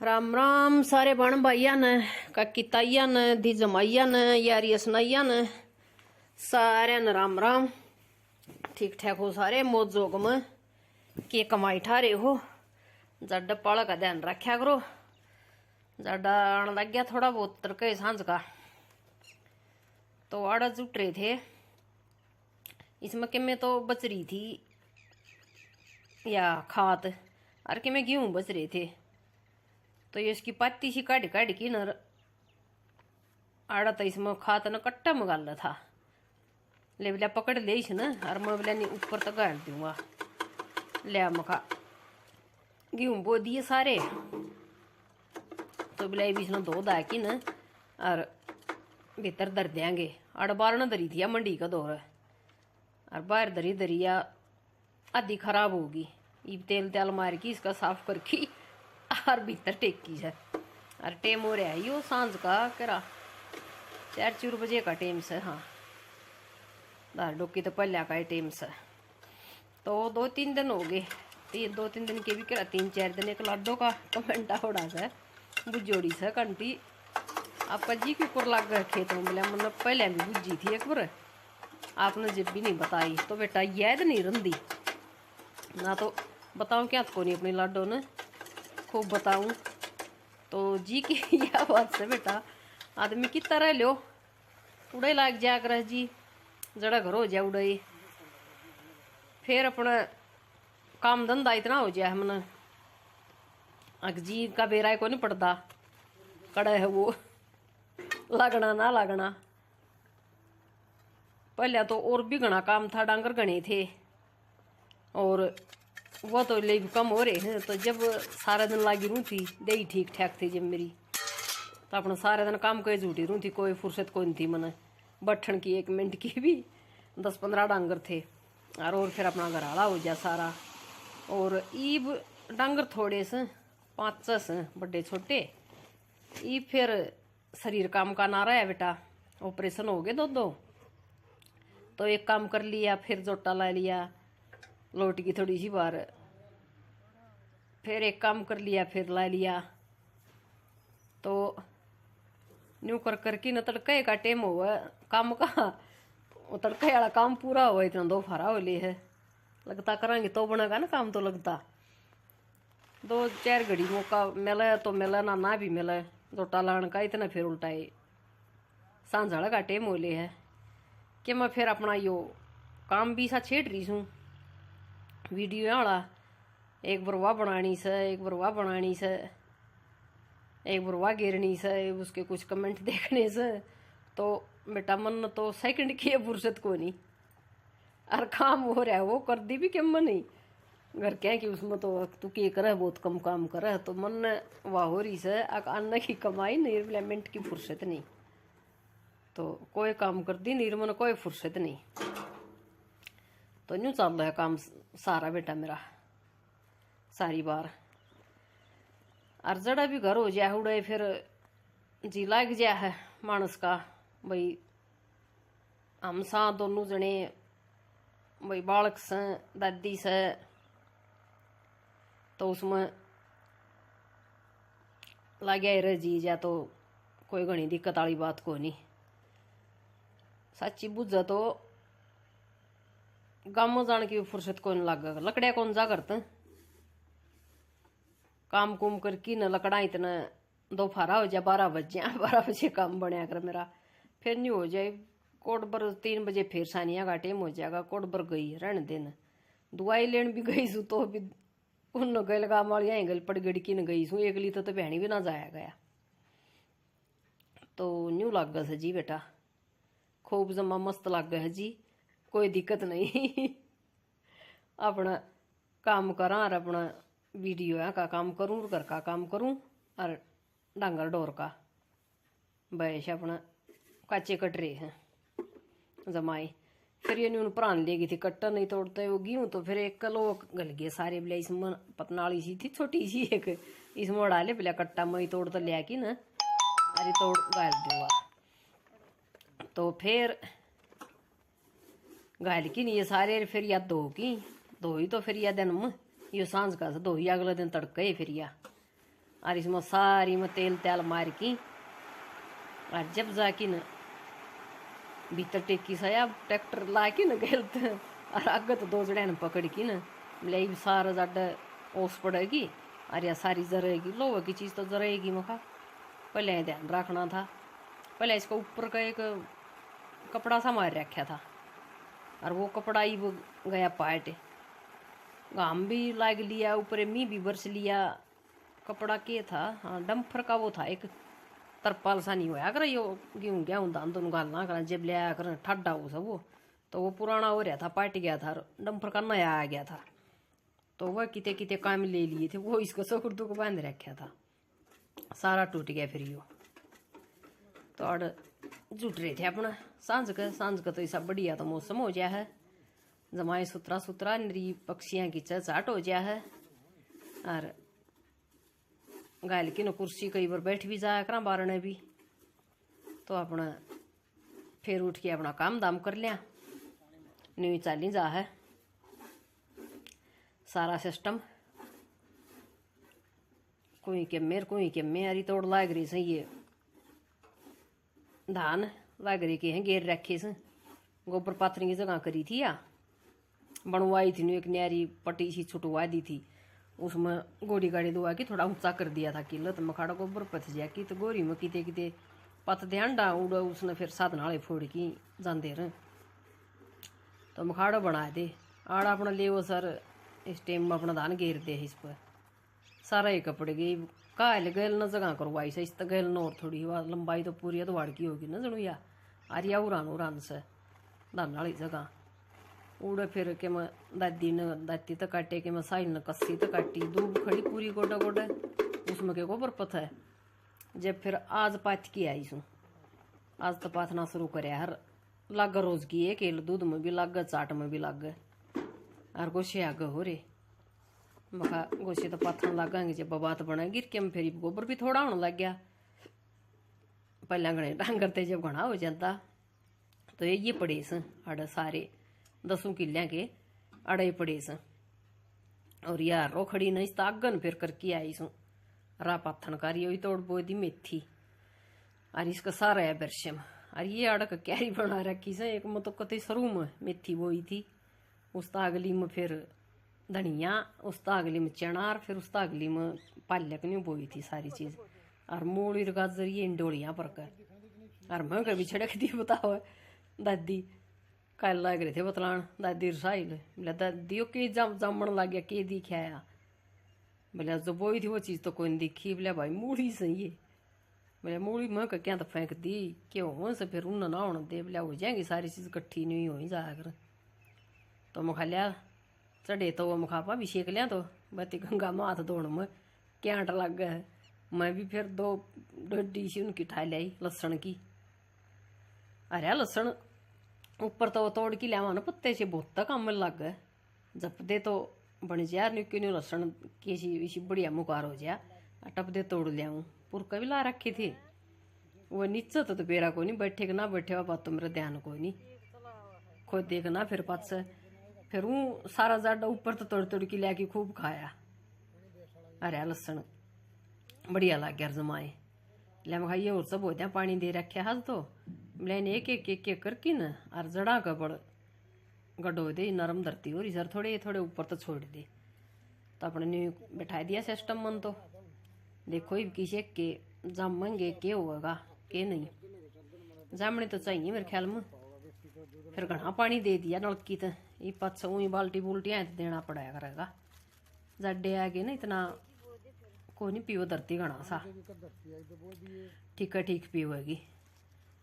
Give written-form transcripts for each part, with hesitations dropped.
राम राम सारे बण भाइया ने काकी ताइया ने धी जमाइया ने यारिया सुनाइया ने सारे ने राम राम। ठीक ठाक हो सारे मौज जोग में के कमाई ठारे हो। जड पाला का ध्यान रखा करो। जड आने लग गया थोड़ा बहुत तड़के सांझ का तो आड़ा जुट रहे थे। इसमें कि मैं तो बच रही थी या खात और कि मैं गेहूं बच रहे थे तो ये इसकी पत्ती सी काट काट की न आड़ा तो इसमें खात न कट्टा में गाल था ले बिला पकड़ ले इस न और मैं बिला नहीं ऊपर तक गाड़ दूंगा ले मखा गेहूं बो दिए सारे तो बिला बीच न धो दा की न और भीतर धर देंगे। आड़ बार न धरी थी मंडी का दौर और बाहर धरी धरिया आधी खराब होगी। ईब तेल तेल मार की इसका साफ करके और भीतर टेकी है और टेम हो रहा है यो सांझ का करा 4 बजे का टेम से। हाँ दार डोकी तो पहले का टेम से तो 2-3 दिन हो गए। 2-3 दिन के भी करा 3-4 दिन एक लाडो का कमेंटा होड़ा से बुझोड़ी से कंटी आपका जी की कुर लग गए खेत में मिला मतलब पहले भी बुझी थी एक बार आपने जब भी नहीं बताई तो बेटा याद नहीं रंदी ना तो बताऊं क्या को नहीं अपनी लाडो ने खूब बताऊं तो जी की यह बात से बेटा आदमी की तरह लो उड़े लाग जा कर जी जड़ा घर हो जाए उड़े फिर अपना काम धंधा इतना हो जाए हमने अग जी का बेरा को नहीं पड़ता कड़ा है वो लगना ना लगना। पहले तो और भी घना काम था डांगर गणे थे और वो तो ले भी कम हो रहे हैं तो जब सारा दिन लागी रू थी दे ठीक ठाक थी जब मेरी तो अपना सारा दिन काम कोई झूठी रू थी कोई फुर्सत कोई नहीं थी मने बट्ठन की 1 मिनट की भी 10-15 डांगर थे और फिर अपना घर आला हो गया सारा। और ईब डांगर थोड़े से 5 से बड़े छोटे ईब फिर शरीर काम का ना रहा है बेटा ऑपरेशन हो गए दो तो एक काम कर लिया फिर जोटा ला लिया लोट की थोड़ी सी बार फिर एक काम कर लिया फिर ला लिया तो न्यू कर करके न तड़के का टेम हुआ काम का तड़के वाला काम पूरा हुआ इतना 2 फारा हो ले है लगता करेंगे तो बनेगा ना काम तो लगता 2-4 घड़ी मौका मिले तो मिले ना भी मिले जोटा लाने का इतना फिर उल्टाए सांझाड़ा का टेम हो ले है कि मैं फिर अपना यो काम भी सा छेड़ रही हूँ वीडियो वाला एक बार वाह बनानी से एक बार वाह बनानी से एक बार वाह गिरनी से उसके कुछ कमेंट देखने से तो बेटा मन तो सेकंड की फुर्सत को नहीं और काम हो रहा है वो कर दी भी क्यों नहीं घर क्या कि उसमें तो तू के करे बहुत कम काम करे तो मन वाह हो रही से अन्न की कमाई निर्मलेमेंट की फुर्सत नहीं तो कोई काम कर दी निर्मन कोई फुर्सत नहीं तो न्यू चल रहा है काम सारा बेटा मेरा सारी बार और जड़ा भी घर हो जाए उड़े फिर जी लग जाए है मानस का भाई हम सा दोनों जने भाई बालक से दादी से तो उसमें लगे रह जी जा तो कोई घनी दिक्कत वाली बात को नहीं सच्ची बुझा तो गाँव जाने की फुर्सत कौन लाग लकड़िया कौन जा करते काम कुम करके न लकड़ा इतना 2 फारा हो जाए 12 बज जाए 12 बजे काम बनया कर मेरा फिर नहीं हो जाए कोट पर 3 बजे फिर सानिया का टेम हो जाएगा कोट पर गई रहने दिन दवाई लेन भी गई सू तो भी उन गल गाँव वाली आई गल पड़ गड़ी की न गई सू एक ली तो बहनी भी ना जाया गया तो न्यू लाग गया जी बेटा खूब जमा मस्त लाग गया जी कोई दिक्कत नहीं अपना काम करा और अपना वीडियो का काम करूँ घर का काम करूँ और डांगर डोर का बैश अपना काचे कट रहे हैं जमाई फिर ये न्यून प्राण ले गई थी कट्टा नहीं तोड़ते होगी हूँ तो फिर एक कलो गल गए सारे बिला इसमें पतनाली सी थी छोटी सी एक इसमें डाले बिला कट्टा मई तोड़ तो लिया कि ना अरे तोड़ गाल दूंगा तो फिर घायल की नहीं ये सारे फिर या दो ही तो फिर या दिन में ये सांझ का दो ही अगले दिन तड़के फिर या और इसमें सारी में तेल त्याल मार की और जब जाके न भीतर टेकी सया ट्रैक्टर ला के न गए और आगे तो दो जड़े पकड़ की न ले सारा जड ओस पड़ेगी और या सारी जरेगी। लोहे की चीज़ तो जरेगी मखा, पहले ध्यान रखना था। पहले इसका ऊपर का एक कपड़ा सा मार रखा था और वो कपड़ा ही वो गया पाट, घाम भी लाग लिया, ऊपर मी भी बरस लिया। कपड़ा के था, हाँ डम्फर का वो था एक तरपाल सा नहीं होया कर यो गेहूँ गेहूँ धान दोनों घालना कर जब ले आया कर ठंडा हो सब वो वो पुराना हो रहा था, पाट गया था। डम्फर का नया आ गया था तो वह किते किते काम ले लिए थे, वो इसको सकुर्दू को बांध रखा था, सारा टूट गया। फिर यो तो अड़ जुट रहे थे अपना सांझ का तो ऐसा बढ़िया तो मौसम हो गया है, जमाए सुतरा सुतरा नरी पक्षियां की चहचहाट हो गया है। और गायल की न कुर्सी कई बार बैठ भी जाया करा बारने भी, तो अपना फिर उठ के अपना काम दाम कर लिया। न्यू चाली जा है सारा सिस्टम, कोई के मेरी तोड़ लाग रही से ये धान लाग रही के हैं घेर रखे से। गोबर पाथरी की जगह करी थी या बनवाई थी, एक न्यारी पट्टी सी छुटवा दी थी, उसमें गोड़ी गाड़ी दुआ की थोड़ा ऊंचा कर दिया था किलो, तो मखाड़ा गोबर पथ जा की तो गोरी में किते किते पत ध्यान उड़ा उसने फिर साधन वाले फोड़ की जाते रहे तो मखाड़ा बना दे आड़ा अपना ले वो सर इस टाइम में अपना धान घेर दे इस पर सारा ही कपड़े गई काल गैल न जगह करवाई से इस गैल न और थोड़ी लंबाई तो पूरी तो वाड़ की होगी न जड़ू या आरिया उड़ान से धान वाली जगह उड़े फिर के मैं दाती तो काटे के मैं साइल न कस्सी तो काटी दूब खड़ी पूरी गोडा गोडा उसमें के गोबर पथ है। जब फिर आज पाथ की आई सू, आज तो पाथना शुरू करे हर लाग रोज की एक दूध में भी लाग चाट में भी लाग और गोशे आगे हो रे मखा गोशे तो पाथन लागेंगे जब बात बने गिर के फिर गोबर भी थोड़ा होने लग गया। पहले घने डांगर थे जब घना हो जाता तो ये पड़े स अड़ सारे 10 किलियां के अड़े पड़े स और यार रो खड़ी नहीं तागन फिर करके आई सू रा पाथन कारी तोड़ बो दी मेथी और इसका सारा है बरशम और ये अड़क क्यारी बना रखी से एक में तो कते सरू में मेथी बोई थी, उस अगली में फिर धनिया, उस अगली में चना और फिर उस अगली में पालक नहीं बोई थी सारी चीज और मूली गाजर ये इंडोलियां पर कर और मैं कभी छिड़क दी बताओ दादी कल लग रहे थे बतलान दादी रसाइल बोले दादी के जमन लग गया के दिखाया बोले जो बोई थी वो चीज़ तो कोई नहीं दिखी। बोले भाई मूली सही है, बोले मूली मैं क्या तो फेंक दी क्यों से फिर उन ना होने दे, बोले हो जाएंगी सारी चीज़ इकट्ठी नहीं हो ही जाया कर। तो मुखा लिया चढ़े तो वो मुखापा भी सेक लिया तो बत्ती गंगा में हाथ धोने में क्या आटा लग गया है। मैं भी फिर 2 डोडी सी उनकी ठा लाई लहसुन की, अरे लहसुन ऊपर तो तोड़ की लिया ना पत्ते से बहुत काम लग गए जब दे तो बन जा निक्की न्यू लहसुन की बढ़िया मुकार हो जा टप दे तोड़ लिया पुरका भी ला रखे थे वो नीचे तो बेरा को नहीं बैठे ना बैठे हुआ बात तो मेरा ध्यान को नहीं खुद देखना फिर पास फिर वो सारा जाडा ऊपर तो तोड़ तोड़ के लिया कि खूब खाया। अरे लहसुन बढ़िया लग गया जमाए ले मैं खाइए और सब होते हैं पानी दे रखे हाथ तो मैंने एक करके न और जड़ा का बड़ गड्ढो दे नरम धरती हो रही सर थोड़े थोड़े ऊपर तो छोड़ दे तो अपने ने बैठा दिया सिस्टम मन तो देखो ही किसी के जमेंगे के होगा के नहीं जामने तो चाहिए मेरे ख्याल में। फिर घना पानी दे दिया नलकी तो ये पास वही बाल्टी बुल्टी ऐ देना पड़ा करेगा जड्डे आगे ना इतना कोई नहीं पीओ धरती घना सा ठीक पीओगी।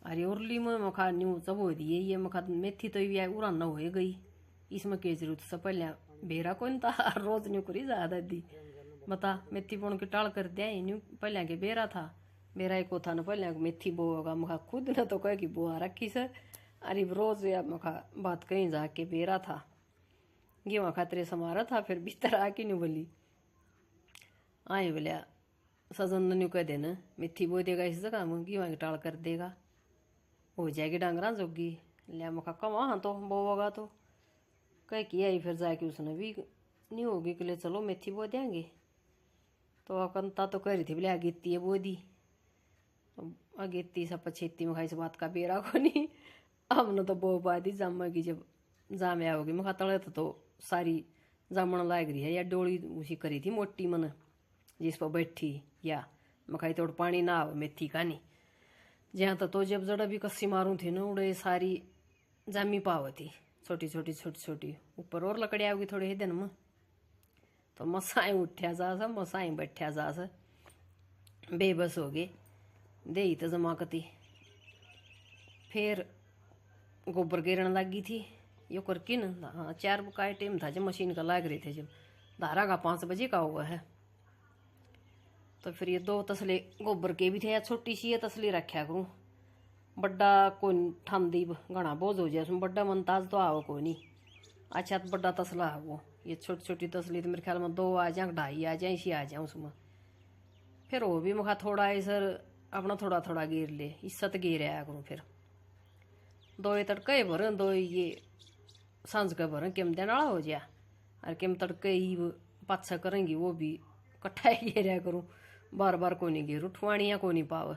अरे उर्ली में मखा न्यू सब हो दिए ये मखा मेथी तो भी उड़ाना हो गई इसमें के जरूरत से पहले बेरा कौन था रोज न्यू करी ज्यादा दी बता मेथी पुण के टाल कर दिया न्यू पहले के बेरा था बेरा एक था ना पहले मेथी बोगा मखा खुद न तो कह की बोआ रखी से अरे रोज या मखा बात कहीं जाके बेरा था गेहूँ खातरे समारा था फिर भीतर आके न्यू बोली आए बोलिया सजन न्यू कह देना मेथी बो देगा इस जगह में गेहूँ की टाल कर देगा हो जाएगी डांगरा जोगी लिया मखा कमा हाँ तो बोगा तो कह किया ही फिर जाके उसने भी नहीं होगी कि ले चलो मेथी बो देंगे तो अकंता तो कह रही थी बोले अगेती है वो दी, अगेती सब पछेती में खाई से बात का बेरा को नहीं। हमने तो बहुत बात ही जामा की जब जामे आओगी मैं तले तो सारी जामण लाग रही है या डोली उसी करी थी मोटी मन जिस पर बैठी या मैं खाई तोड़ पानी ना आवे मेथी का नहीं जहाँ तो जब जड़ा भी कस्सी मारूँ थी ना उड़े सारी जामी पाव थी छोटी छोटी छोटी छोटी ऊपर और लकड़ी आओगी थोड़े ही दिन में तो मसाएं उठ्या जा सा मसाएं बैठ्या जा सा बेबस हो गए दे तो जमा कती। फिर गोबर गिरने लगी थी यो करके ना। हाँ 4 का टाइम था जब मशीन का लाग रहे थे जब धारा का 5 बजे का हुआ है। तो फिर ये 2 तसले गोबर के भी थे या छोटी सी ये तसली रखा करूँ बड्डा कोई ठांदी घना बोझ हो जाए उसमें बड्डा मनताज तो आओ को नहीं। अच्छा तो बड्डा तसला है वो ये छोटी छोटी तसली तो मेरे ख्याल में 2 आ जाए 2.5 आ जाए इसी आ जाए उसमें। फिर वो भी मुखा थोड़ा सर अपना थोड़ा थोड़ा गिर ले इज्जत गिर आया करूँ। फिर 2 तड़के भर 2 ये सांझ का भर किम देने वाला हो जाए और किम तड़के ही पाछा करेंगी वो भी कट्ठा ही घेरा करूँ बार बार को नहीं घेरू ठुआणियाँ को नहीं पाव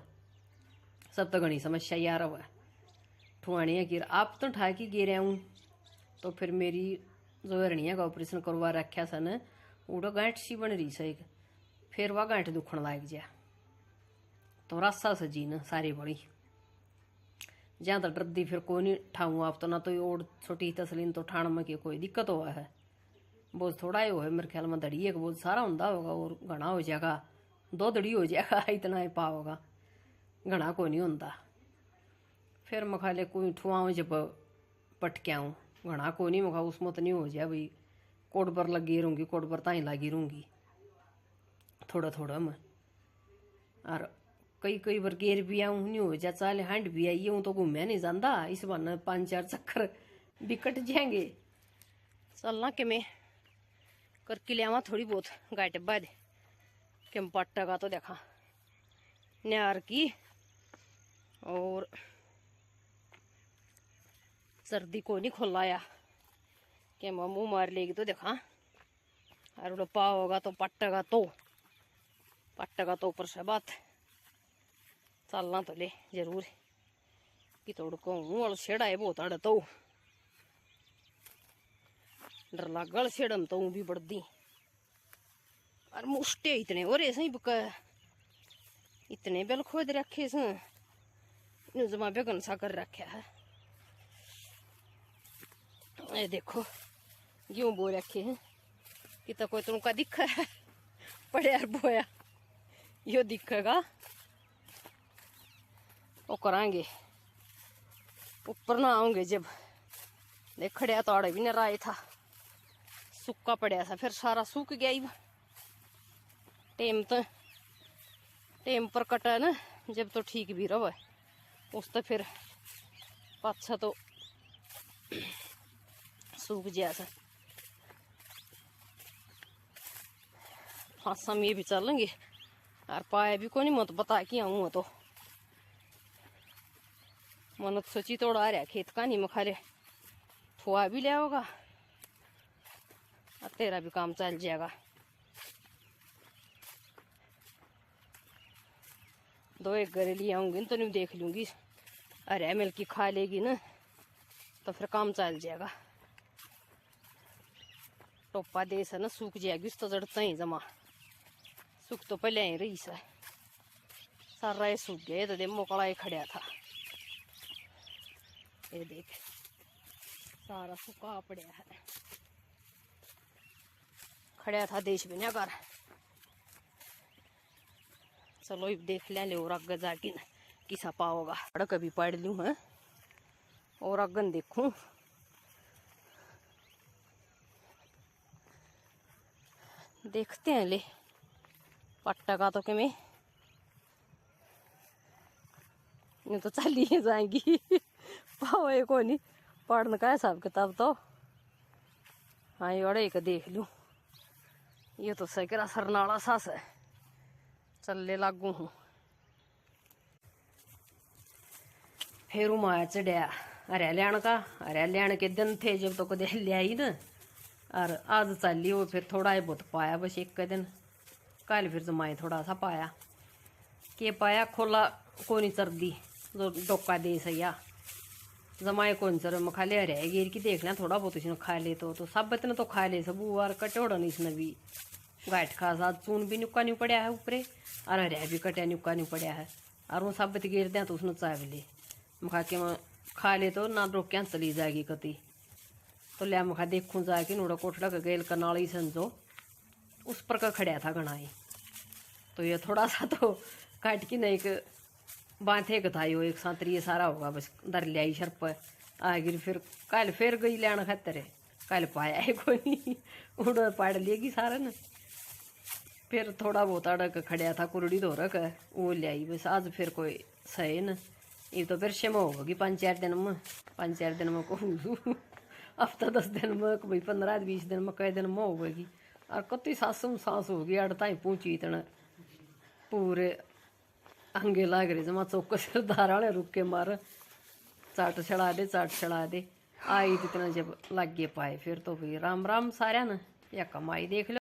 सब तो घनी समस्या यार हुआ ठुआणियाँ गिर आप तो ठाकी गिर आऊँ। तो फिर मेरी जो हरणिया का ऑपरेशन करवा रखा सन उड़ो गांठ सी बन रही सही फिर वह गांठ दुखण लग जा तो रास्ता सजी न सारी बड़ी जहाँ तक डरदी फिर कोई नहीं ठाऊँ आप तो ना तो और छोटी तसलीन तो ठाण में कोई दिक्कत हुआ है बोझ थोड़ा ही हो है मेरे ख्याल में दड़ी एक बोझ सारा होंदा होगा और घना हो जाएगा 2 दड़ी हो जाएगा इतना ही पा होगा घना को नहीं होंदा। फिर मखाले कोई ठुआऊँ जब पटके आऊँ घना को नहीं मखा उसमें तो नहीं हो जाए भाई कोट पर लगी रहूँगी कोट पर ताई लगी रहूँगी थोड़ा थोड़ा मैं और कई बार गेर भी आऊँ नहीं हो जा चाले हांड भी आई हूँ तो घूमया नहीं जाता इस बहाने 5-4 चक्कर भी कट जाएंगे। चलना कि मैं करके ले आवा थोड़ी बहुत गाय डब्बा दे कि पट्टा का तो देखा न्यार की और सर्दी को नहीं खोलाया कि मुँह मार लेगी तो देखा और पाव होगा तो पट्टा का तो ऊपर से बात चलना तो ले जरूर कि तोड़ को मुँह छेड़ा है बहुत अड़ तो डर लागल छेड़म तो भी बढ़ती और मुष्टे इतने और ऐसे ही बका इतने बेल खोद रखे सन जमा बेगन सा कर रखा है। ये देखो क्यों बो रखे हैं कि तो कोई तुमका दिखा है पड़े यार बोया यो दिखेगा वो करांगे ऊपर ना आऊंगे जब देख खड़िया तो आड़े भी न राय था सूखा पड़ा था फिर सारा सूख गया ही टेम पर कटा ना जब तो ठीक भी रहा उस तो फिर पाछा तो सूख गया था। फांसा में भी चलेंगे और पाया भी को नहीं मत बता कि आऊँ तो मन सोची तोड़ा आ रहा खेत का नहीं मखारे ठुआ भी लिया होगा और तेरा भी काम चल जाएगा। 2 एक घरेली आऊंगी तो नहीं देख लूंगी अरे मिल की खा लेगी ना तो फिर काम चल जाएगा। टोपा दे से ना सूख जाएगी उस तो जड़ता ही जमा सूख तो पहले ही रही सा सारा ये सूख गया तो दे मोकड़ा ही खड़ा था ये देख सारा सूखा पड़ा है खड़ा था देश में ना कर चलो अब देख ले और आगे जाके ना किसा पाओगा अड़क भी पढ़ लूँ है और अगन देखूं देखते हैं ले पट्टा का तो कि मैं नहीं तो चली ही जाएंगी पावे को नहीं पढ़ने का हिसाब किताब तो हाँ ये अड़े एक देख लूँ ये तो सही सरनाला सास है चलने लागू हूँ। फिर माया चढ़िया हरियाण का हरियाण के दिन थे जब तो कदे लिया ही ना और आज चली वो फिर थोड़ा ही बहुत पाया बस एक दिन कल फिर जमाए थोड़ा सा पाया के पाया खोला कोनी सर्दी जो डोका दे सैया जमाए कौन सर मैं खा ले रह गिर की देख लें थोड़ा बहुत इसने खा ले तो सब इतने तो खा ले सब वार कटोड़न इसने भी गाठ खा साथ चून भी नुक्का नहीं पड़ा है ऊपरे और रह भी कटिया नुक्का नहीं पड़ा है और वो सब गिर दें तो उसने चाव ले मैं के मैं खा ले तो ना रोक्या चली जाएगी कति तो लिया मैं देखूँ जाके नोड़ा कोठड़ा का गेल कनाली समझो उस पर का खड़ा था घना ही तो ये थोड़ा सा तो काट के नहीं एक बांधे का था यो एक साथ ये सारा होगा बस दर लियाई शर पर आ गिर फिर कल फिर गई लेना खातर है कल पाया है कोई नहीं उड़ पाड़ लेगी सारा न फिर थोड़ा बहुत अड़क खड़ा था कुरड़ी धो रख वो लियाई बस आज फिर कोई सही न ये तो फिर शम होगी 5-4 दिन में को हफ्ता 10 दिन में भाई 15-20 दिन में कई दिन में होगी और कति सांस होगी अड़ता ही पहुंची इतना पूरे अंगे लाग रहे जमा चौक सिर धारा रुक के मार चाट चढ़ा दे आई इतना जब लग गए पाए फिर तो भाई राम राम सारा न या कमाई देख लो।